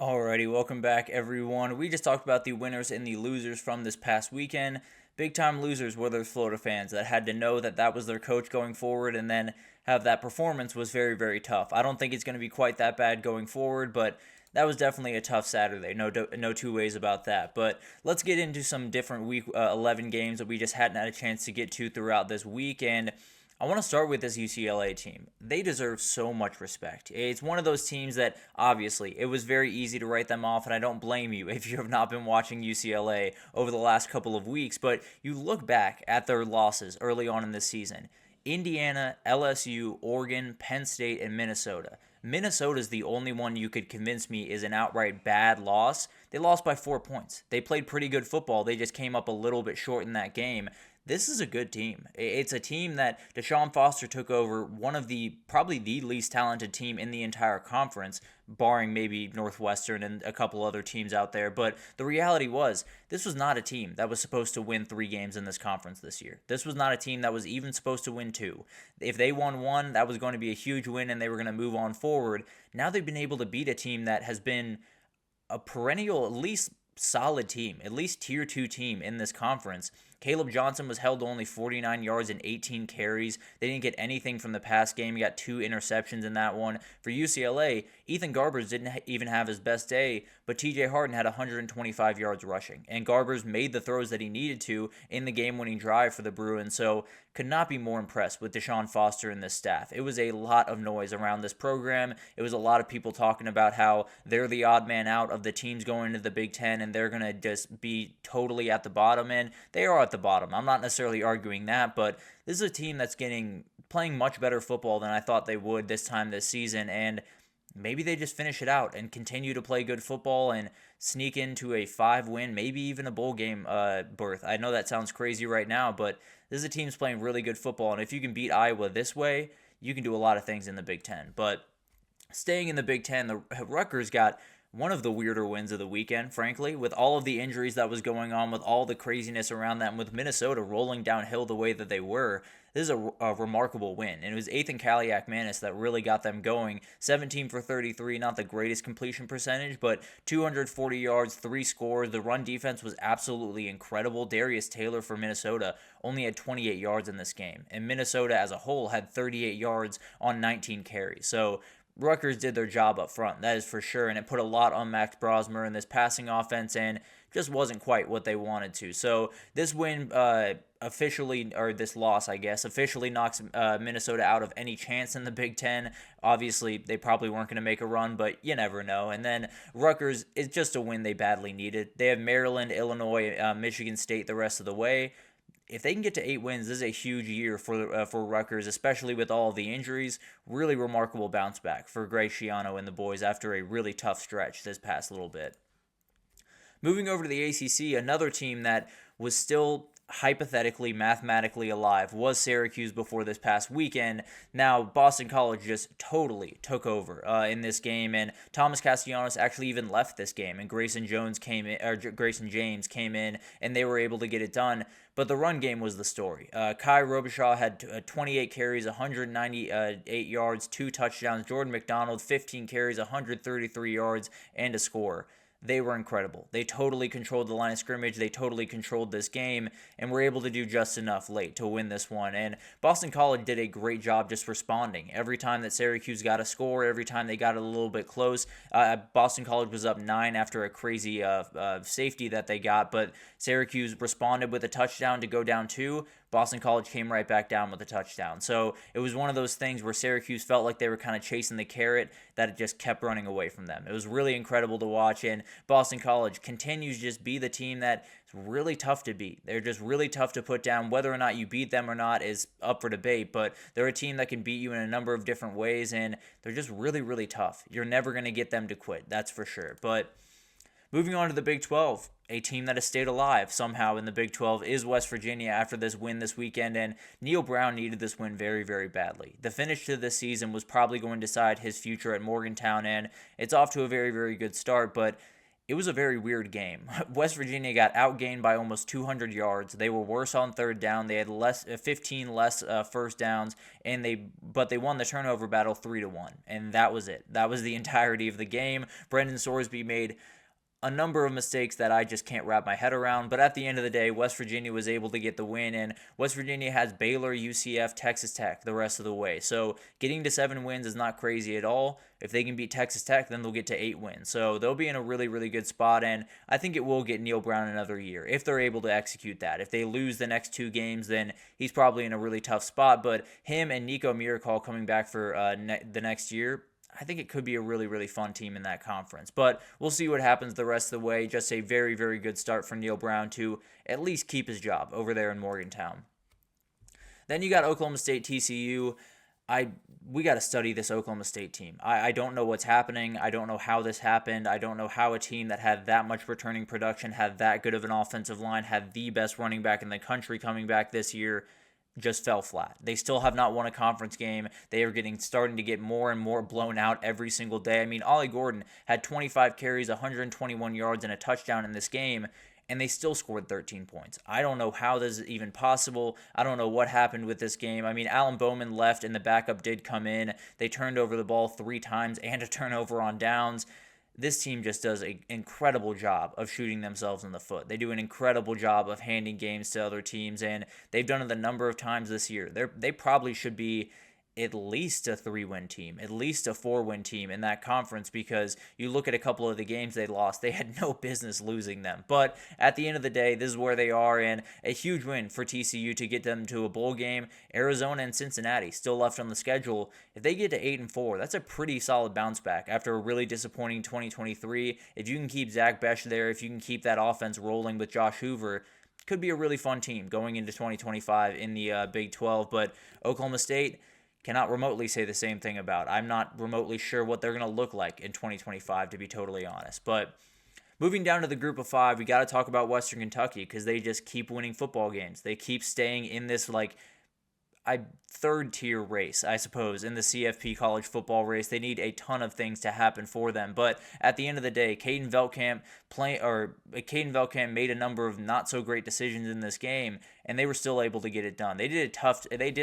Alrighty, welcome back, everyone. We just talked about the winners and the losers from this past weekend. Big time losers were those Florida fans that had to know that that was their coach going forward and then have that performance was very, very tough. I don't think it's going to be quite that bad going forward, but that was definitely a tough Saturday. No two ways about that. But let's get into some different week 11 games that we just hadn't had a chance to get to throughout this week. And I want to start with this UCLA team. They deserve so much respect. It's one of those teams that obviously it was very easy to write them off, and I don't blame you if you have not been watching UCLA over the last couple of weeks. But you look back at their losses early on in this season. Indiana, LSU, Oregon, Penn State, and Minnesota. Minnesota's the only one you could convince me is an outright bad loss. They lost by 4 points. They played pretty good football. They just came up a little bit short in that game. This is a good team. It's a team that Deshaun Foster took over, one of the probably the least talented team in the entire conference, barring maybe Northwestern and a couple other teams out there. But the reality was, this was not a team that was supposed to win 3 games in this conference this year. This was not a team that was even supposed to win 2. If they won 1, that was going to be a huge win and they were going to move on forward. Now they've been able to beat a team that has been a perennial, at least solid team, at least tier 2 team in this conference. Caleb Johnson was held to only 49 yards and 18 carries. They didn't get anything from the pass game. He got 2 interceptions in that one. For UCLA, Ethan Garbers didn't even have his best day, but TJ Harden had 125 yards rushing. And Garbers made the throws that he needed to in the game-winning drive for the Bruins. So could not be more impressed with Deshaun Foster and this staff. It was a lot of noise around this program. It was a lot of people talking about how they're the odd man out of the teams going into the Big Ten and they're going to just be totally at the bottom. And they are at the bottom. I'm not necessarily arguing that, but this is a team that's playing much better football than I thought they would this time this season. And maybe they just finish it out and continue to play good football and sneak into a 5-win, maybe even a bowl game berth. I know that sounds crazy right now, but this is a team's playing really good football, and if you can beat Iowa this way, you can do a lot of things in the Big Ten. But staying in the Big Ten, the Rutgers got one of the weirder wins of the weekend, frankly, with all of the injuries that was going on, with all the craziness around that, and with Minnesota rolling downhill the way that they were. This is a remarkable win, and it was Ethan Kaliak-Manis that really got them going. 17 for 33, not the greatest completion percentage, but 240 yards, 3 scores. The run defense was absolutely incredible. Darius Taylor for Minnesota only had 28 yards in this game, and Minnesota as a whole had 38 yards on 19 carries. So Rutgers did their job up front, that is for sure, and it put a lot on Max Brosmer in this passing offense, and just wasn't quite what they wanted to. So this win officially, or this loss, I guess, officially knocks Minnesota out of any chance in the Big Ten. Obviously, they probably weren't going to make a run, but you never know. And then Rutgers is just a win they badly needed. They have Maryland, Illinois, Michigan State the rest of the way. If they can get to 8 wins, this is a huge year for Rutgers, especially with all of the injuries. Really remarkable bounce back for Greg Schiano and the boys after a really tough stretch this past little bit. Moving over to the ACC, another team that was still hypothetically, mathematically alive was Syracuse before this past weekend. Now, Boston College just totally took over in this game, and Thomas Castellanos actually even left this game, and Grayson James came in, and they were able to get it done. But the run game was the story. Kai Robichaud had 28 carries, 198 yards, 2 touchdowns. Jordan McDonald, 15 carries, 133 yards, and a score. They were incredible. They totally controlled the line of scrimmage. They totally controlled this game and were able to do just enough late to win this one. And Boston College did a great job just responding. Every time that Syracuse got a score, every time they got it a little bit close, Boston College was up 9 after a crazy safety that they got, but Syracuse responded with a touchdown to go down 2. Boston College came right back down with a touchdown. So it was one of those things where Syracuse felt like they were kind of chasing the carrot that it just kept running away from them. It was really incredible to watch, and Boston College continues to just be the team that is really tough to beat. They're just really tough to put down. Whether or not you beat them or not is up for debate, but they're a team that can beat you in a number of different ways, and they're just really, really tough. You're never going to get them to quit, that's for sure. But moving on to the Big 12, a team that has stayed alive somehow in the Big 12 is West Virginia after this win this weekend, and Neil Brown needed this win very, very badly. The finish to this season was probably going to decide his future at Morgantown, and it's off to a very, very good start, but it was a very weird game. West Virginia got outgained by almost 200 yards. They were worse on third down. They had 15 less first downs, but they won the turnover battle 3-1, and that was it. That was the entirety of the game. Brendan Sorsby made a number of mistakes that I just can't wrap my head around. But at the end of the day, West Virginia was able to get the win, and West Virginia has Baylor, UCF, Texas Tech the rest of the way. So getting to 7 wins is not crazy at all. If they can beat Texas Tech, then they'll get to 8 wins. So they'll be in a really, really good spot, and I think it will get Neil Brown another year if they're able to execute that. If they lose the next 2 games, then he's probably in a really tough spot. But him and Nico Miracle coming back for the next year, I think it could be a really, really fun team in that conference. But we'll see what happens the rest of the way. Just a very, very good start for Neil Brown to at least keep his job over there in Morgantown. Then you got Oklahoma State TCU. We got to study this Oklahoma State team. I don't know what's happening. I don't know how this happened. I don't know how a team that had that much returning production, had that good of an offensive line, had the best running back in the country coming back this year, just fell flat. They still have not won a conference game. They are starting to get more and more blown out every single day. I mean, Ollie Gordon had 25 carries, 121 yards, and a touchdown in this game, and they still scored 13 points. I don't know how this is even possible. I don't know what happened with this game. I mean, Alan Bowman left, and the backup did come in. They turned over the ball 3 times and a turnover on downs. This team just does an incredible job of shooting themselves in the foot. They do an incredible job of handing games to other teams, and they've done it a number of times this year. They probably should be at least a 3-win team, at least a 4-win team in that conference, because you look at a couple of the games they lost, they had no business losing them. But at the end of the day, this is where they are, and a huge win for TCU to get them to a bowl game. Arizona and Cincinnati still left on the schedule. If they get to 8-4, that's a pretty solid bounce back after a really disappointing 2023. If you can keep Zach Besh there, if you can keep that offense rolling with Josh Hoover, could be a really fun team going into 2025 in the Big 12. But Oklahoma State, cannot remotely say the same thing about. I'm not remotely sure what they're going to look like in 2025, to be totally honest. But moving down to the group of 5, we got to talk about Western Kentucky, because they just keep winning football games. They keep staying in this third tier race, I suppose, in the CFP college football race. They need a ton of things to happen for them, but at the end of the day, Caden Veldkamp made a number of not so great decisions in this game, and they were still able to get it done. They did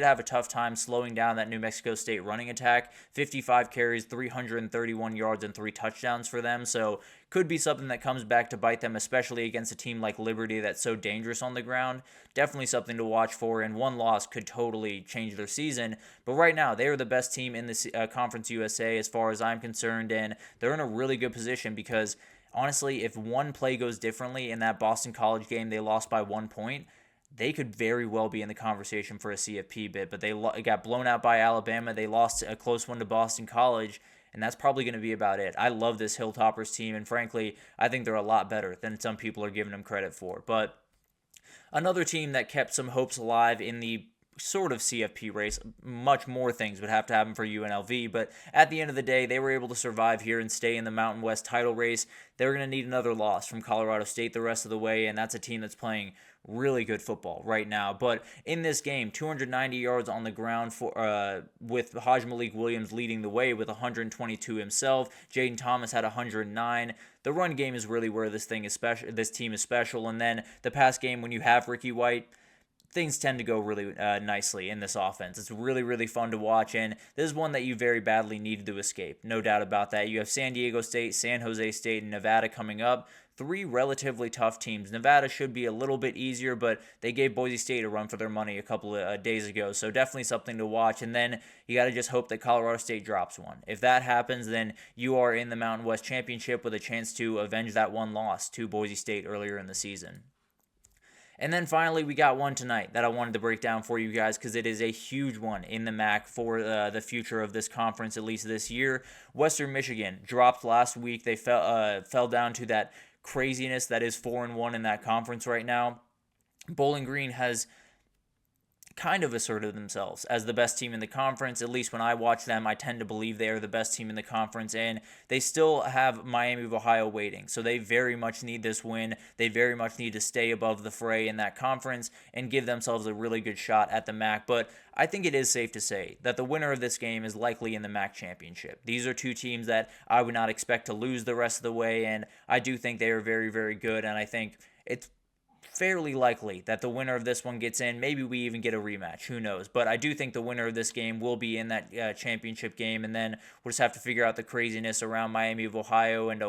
have a tough time slowing down that New Mexico State running attack. 55 carries, 331 yards, and 3 touchdowns for them. So could be something that comes back to bite them, especially against a team like Liberty that's so dangerous on the ground. Definitely something to watch for, and one loss could totally change their season. But right now, they are the best team in the Conference USA as far as I'm concerned, and they're in a really good position because, honestly, if one play goes differently in that Boston College game, they lost by 1 point, they could very well be in the conversation for a CFP bid. But they got blown out by Alabama. They lost a close one to Boston College, and that's probably going to be about it. I love this Hilltoppers team, and frankly, I think they're a lot better than some people are giving them credit for. But another team that kept some hopes alive in the sort of CFP race, much more things would have to happen for UNLV, but at the end of the day, they were able to survive here and stay in the Mountain West title race. They're going to need another loss from Colorado State the rest of the way, and that's a team that's playing really good football right now. But in this game, 290 yards on the ground with Haj Malik Williams leading the way with 122 himself. Jaden Thomas had 109. The run game is really where this team is special, and then the pass game, when you have Ricky White, things tend to go really nicely in this offense. It's really, really fun to watch, and this is one that you very badly needed to escape. No doubt about that. You have San Diego State, San Jose State, and Nevada coming up. 3 relatively tough teams. Nevada should be a little bit easier, but they gave Boise State a run for their money a couple of days ago, so definitely something to watch. And then you got to just hope that Colorado State drops one. If that happens, then you are in the Mountain West Championship with a chance to avenge that one loss to Boise State earlier in the season. And then finally, we got one tonight that I wanted to break down for you guys because it is a huge one in the MAC for the future of this conference, at least this year. Western Michigan dropped last week. They fell down to that craziness that is 4-1 in that conference right now. Bowling Green has kind of asserted themselves as the best team in the conference. At least when I watch them, I tend to believe they are the best team in the conference, and they still have Miami of Ohio waiting. So they very much need this win. They very much need to stay above the fray in that conference and give themselves a really good shot at the MAC. But I think it is safe to say that the winner of this game is likely in the MAC championship. These are two teams that I would not expect to lose the rest of the way, and I do think they are very, very good, and I think it's fairly likely that the winner of this one gets in. Maybe we even get a rematch. Who knows? But I do think the winner of this game will be in that championship game, and then we'll just have to figure out the craziness around Miami of Ohio and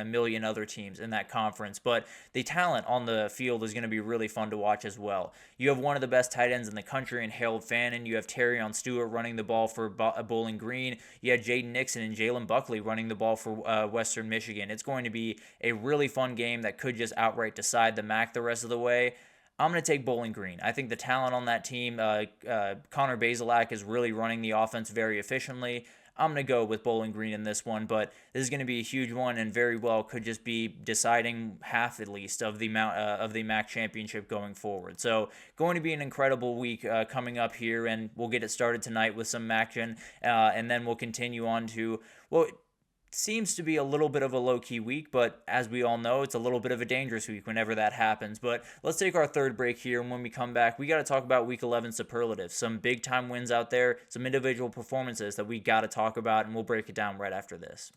a million other teams in that conference. But the talent on the field is going to be really fun to watch as well. You have one of the best tight ends in the country in Harold Fannin. You have Terrion Stewart running the ball for Bowling Green. You have Jaden Nixon and Jalen Buckley running the ball for Western Michigan. It's going to be a really fun game that could just outright decide the MAC the rest of the way. I'm going to take Bowling Green. I think the talent on that team, Connor Bazelak is really running the offense very efficiently. I'm going to go with Bowling Green in this one, but this is going to be a huge one and very well could just be deciding half at least of the MAC championship going forward. So going to be an incredible week coming up here, and we'll get it started tonight with some MACtion, and then we'll continue on to, well, seems to be a little bit of a low-key week, but as we all know, it's a little bit of a dangerous week whenever that happens. But let's take our third break here, and when we come back, we got to talk about Week 11 superlatives. Some big-time wins out there, some individual performances that we got to talk about, and we'll break it down right after this.